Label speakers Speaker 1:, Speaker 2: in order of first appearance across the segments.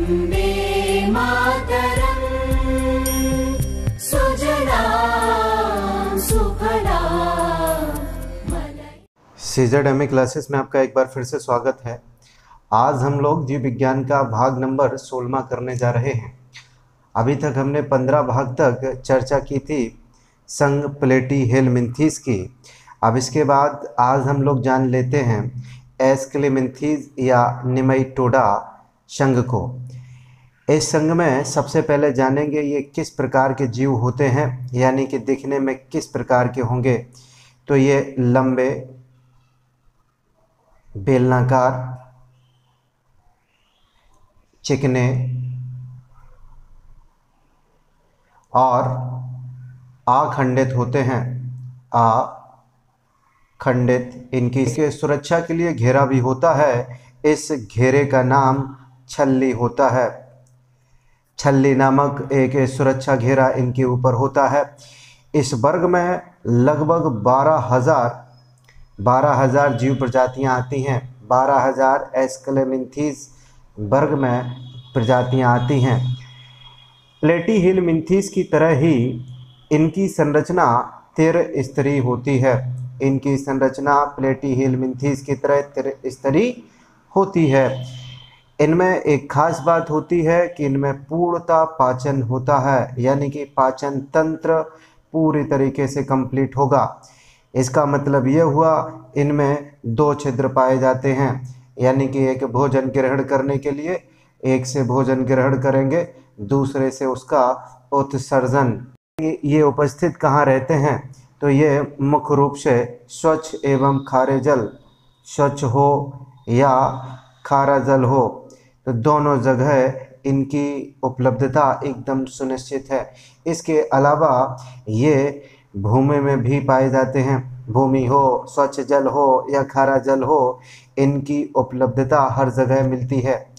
Speaker 1: वन्दे मातरम् सुजलां सुफलां
Speaker 2: CZMA classes में आपका एक बार फिर से स्वागत है। आज हम लोग जीव विज्ञान का भाग नंबर 16 करने जा रहे हैं। अभी तक हमने 15 भाग तक चर्चा की थी संघ प्लेटीहेलमिन्थीज की। अब इसके बाद आज हम लोग जान लेते हैं एस्क्लेमिन्थीज या निमेटोडा संघ को। इस संघ में सबसे पहले जानेंगे ये किस प्रकार के जीव होते हैं, यानी कि दिखने में किस प्रकार के होंगे। तो ये लंबे, बेलनाकार, चिकने और अखंडित होते हैं। अखंडित। इनकी सुरक्षा के लिए घेरा भी होता है। इस घेरे का नाम छल्ली होता है। छल्ली नामक एक सुरक्षा घेरा इनके ऊपर होता है। इस वर्ग में लगभग 12,000 जीव प्रजातियां आती हैं। 12,000 एस्क्लेमिन्थीज वर्ग में प्रजातियां आती हैं। प्लेटीहेलमिन्थीज की तरह ही इनकी संरचना त्रिस्तरीय होती है। इनकी संरचना प्लेटीहेलमिन्थीज की तरह त्रिस्तरीय होती है। इनमें एक खास बात होती है कि इनमें पूर्णतः पाचन होता है, यानी कि पाचन तंत्र पूरी तरीके से कंप्लीट होगा। इसका मतलब ये हुआ इनमें 2 छिद्र पाए जाते हैं, यानी कि एक भोजन ग्रहण करने के लिए एक से भोजन ग्रहण करेंगे, दूसरे से उसका उत्सर्जन। ये उपस्थित कहाँ रहते हैं? तो ये मुख्य रूप से स्वच्छ एवं खारे जल, स्वच्छ हो या खारा जल हो, तो दोनों जगह इनकी उपलब्धता एकदम सुनिश्चित है। इसके अलावा ये भूमि में भी पाए जाते हैं। भूमि हो, स्वच्छ जल हो या खारा जल हो, इनकी उपलब्धता हर जगह मिलती है।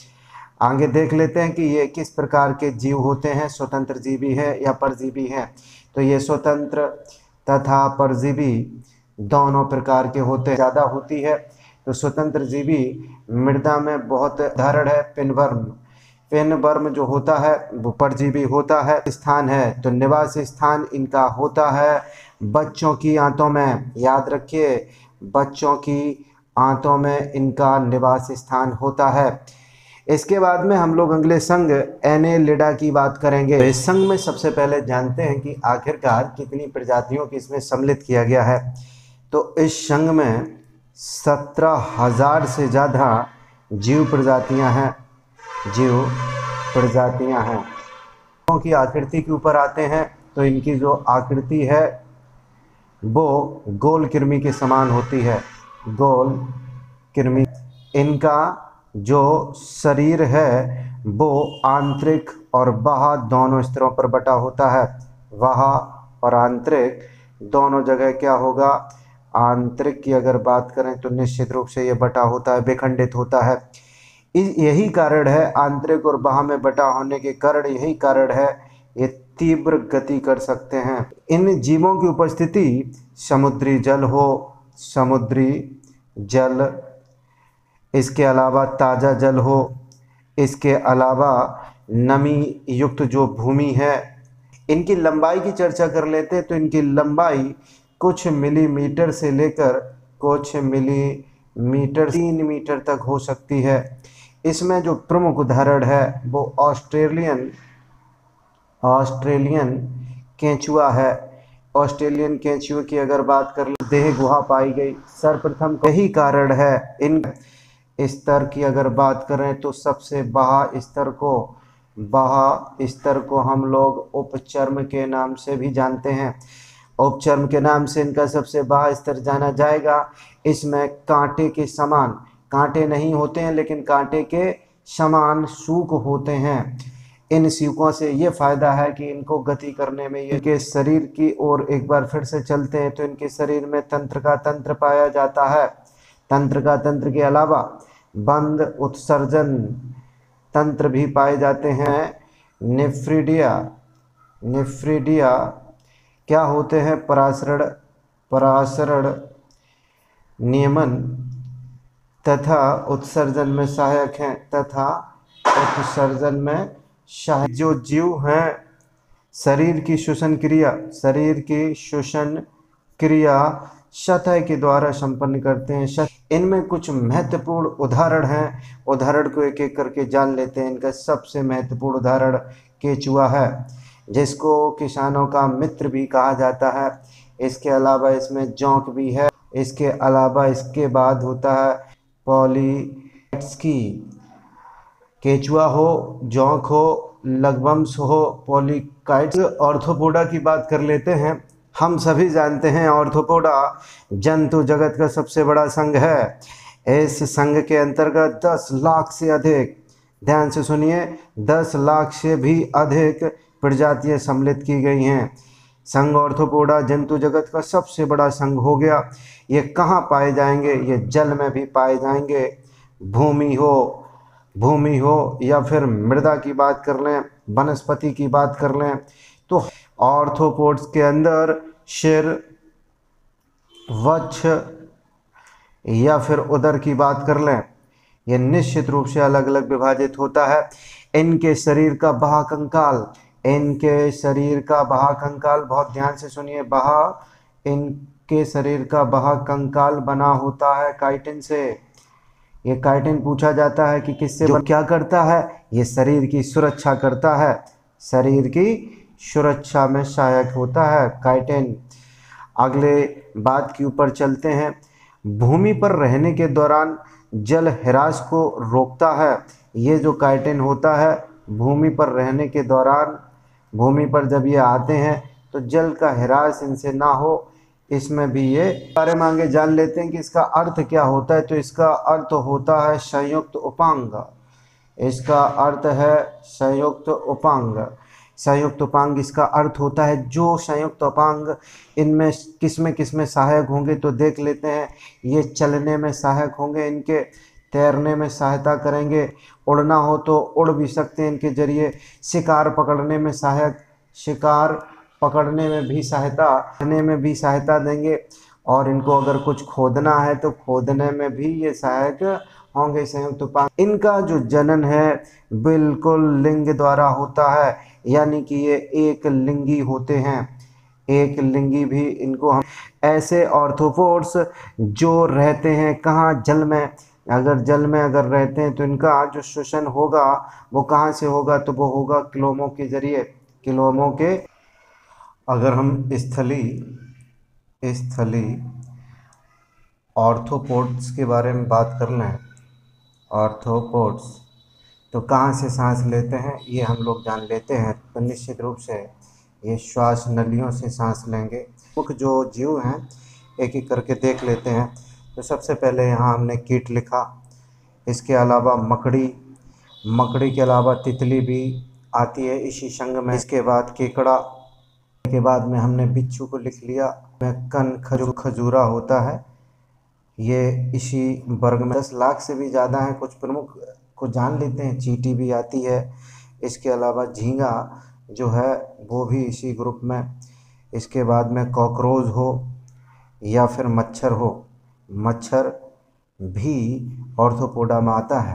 Speaker 2: आगे देख लेते हैं कि ये किस प्रकार के जीव होते हैं, स्वतंत्र जीवी है या परजीवी हैं। तो ये स्वतंत्र तथा परजीवी दोनों प्रकार के होते हैं। ज़्यादा होती है तो स्वतंत्र जीवी मृदा में बहुत उदाहरण है पिनवर्म। पिनवर्म जो होता है वो परजीवी होता है। स्थान है तो निवास स्थान इनका होता है बच्चों की आंतों में। याद रखिए, बच्चों की आंतों में इनका निवास स्थान होता है। इसके बाद में हम लोग अगले संघ एनेलिडा की बात करेंगे। इस संघ में सबसे पहले जानते हैं कि आखिरकार कितनी प्रजातियों की इसमें सम्मिलित किया गया है। तो इस संघ में 17,000 से ज़्यादा जीव प्रजातियां हैं। जीव प्रजातियां हैं। की आकृति के ऊपर आते हैं तो इनकी जो आकृति है वो गोल कृमि के समान होती है। गोल कृमि। इनका जो शरीर है वो आंतरिक और बाह्य दोनों स्तरों पर बटा होता है। बाह्य और आंतरिक दोनों जगह क्या होगा? आंतरिक की अगर बात करें तो निश्चित रूप से ये बटा होता है, विखंडित होता है। यही कारण है, आंतरिक और बाह्य में बटा होने के कारण यही कारण है ये तीव्र गति कर सकते हैं। इन जीवों की उपस्थिति समुद्री जल हो, समुद्री जल, इसके अलावा ताज़ा जल हो, इसके अलावा नमी युक्त जो भूमि है। इनकी लंबाई की चर्चा कर लेते हैं तो इनकी लंबाई कुछ मिलीमीटर से लेकर कुछ मिलीमीटर 3 मीटर तक हो सकती है। इसमें जो प्रमुख उदाहरण है वो ऑस्ट्रेलियन केंचुआ है। ऑस्ट्रेलियन केंचुए की अगर बात कर ले, देह गुहा पाई गई सर्वप्रथम। यही कारण है। इन स्तर की अगर बात करें तो सबसे बाह्य स्तर को हम लोग उपचर्म के नाम से भी जानते हैं। उपचर्म के नाम से इनका सबसे बाह्य स्तर जाना जाएगा। इसमें कांटे के समान, कांटे नहीं होते हैं लेकिन कांटे के समान सूक होते हैं। इन सूकों से ये फायदा है कि इनको गति करने में, इनके शरीर की ओर एक बार फिर से चलते हैं तो इनके शरीर में तंत्र का तंत्र पाया जाता है। तंत्र का तंत्र के अलावा बंद उत्सर्जन तंत्र भी पाए जाते हैं। निफ्रीडिया क्या होते हैं? परासरण नियमन तथा उत्सर्जन में सहायक हैं तथा उत्सर्जन में सहायक। जो जीव हैं शरीर की श्वसन क्रिया सतह के द्वारा संपन्न करते हैं। इनमें कुछ महत्वपूर्ण उदाहरण हैं, उदाहरण को एक एक करके जान लेते हैं। इनका सबसे महत्वपूर्ण उदाहरण केचुआ है, जिसको किसानों का मित्र भी कहा जाता है। इसके अलावा इसमें जोंक भी है। इसके अलावा इसके बाद होता है पॉलीकाइट्स। केचुआ हो, जोंक हो, लघुवंश हो, पॉलीकाइट्स। ऑर्थोपोडा की बात कर लेते हैं। हम सभी जानते हैं ऑर्थोपोडा जंतु जगत का सबसे बड़ा संघ है। इस संघ के अंतर्गत 10 लाख से अधिक, ध्यान से सुनिए, 10 लाख से भी अधिक प्रजातियां सम्मिलित की गई हैं। संघ ऑर्थोपोडा जंतु जगत का सबसे बड़ा संघ हो गया। ये कहाँ पाए जाएंगे? ये जल में भी पाए जाएंगे। भूमि हो या फिर मृदा की बात कर लें, वनस्पति की बात कर लें, तो ऑर्थोपोड्स के अंदर सिर, वक्ष या फिर उदर की बात कर लें, यह निश्चित रूप से अलग अलग विभाजित होता है। इनके शरीर का बाह्य कंकाल, बहुत ध्यान से सुनिए, इनके शरीर का बाह्य कंकाल बना होता है काइटिन से। ये काइटिन पूछा जाता है कि किससे क्या करता है? ये शरीर की सुरक्षा करता है, शरीर की सुरक्षा में सहायक होता है काइटिन। अगले बात के ऊपर चलते हैं। भूमि पर रहने के दौरान जल ह्रास को रोकता है। ये जो काइटिन होता है, भूमि पर रहने के दौरान, भूमि पर जब ये आते हैं तो जल का ह्रास इनसे ना हो, इसमें भी ये बारे में आगे जान लेते हैं कि इसका अर्थ क्या होता है। तो इसका अर्थ होता है संयुक्त उपांग। इसका अर्थ है संयुक्त उपांग। संयुक्त उपांग इसका अर्थ होता है। जो संयुक्त उपांग इनमें किसमें सहायक होंगे तो देख लेते हैं। ये चलने में सहायक होंगे, इनके तैरने में सहायता करेंगे, उड़ना हो तो उड़ भी सकते हैं इनके जरिए, शिकार पकड़ने में सहायक, शिकार पकड़ने में भी सहायता, करने में भी सहायता देंगे, और इनको अगर कुछ खोदना है तो खोदने में भी ये सहायक होंगे संयुक्त उपांग। इनका जो जनन है बिल्कुल लिंग द्वारा होता है, यानी कि ये एक लिंगी होते हैं। एक लिंगी भी इनको हम ऐसे ऑर्थोपोड्स जो रहते हैं कहाँ? जल में। अगर जल में अगर रहते हैं तो इनका जो श्वसन होगा वो कहाँ से होगा? तो वो होगा क्लोमों के जरिए, क्लोमों के। अगर हम स्थली ऑर्थोपोड्स के बारे में बात कर लें, ऑर्थोपोड्स तो कहाँ से सांस लेते हैं ये हम लोग जान लेते हैं। तो निश्चित रूप से ये श्वास नलियों से सांस लेंगे। मुख्य जो जीव हैं एक एक करके देख लेते हैं। तो सबसे पहले यहाँ हमने कीट लिखा, इसके अलावा मकड़ी के अलावा तितली भी आती है इसी संघ में। इसके बाद केकड़ा, के बाद में हमने बिच्छू को लिख लिया। खजूरा होता है, ये इसी वर्ग में। 10 लाख से भी ज़्यादा हैं। कुछ प्रमुख को जान लेते हैं। चींटी भी आती है। इसके अलावा झींगा जो है वो भी इसी ग्रुप में। इसके बाद में कॉकरोच हो या फिर मच्छर हो, मच्छर भी ऑर्थोपोडा में आता है।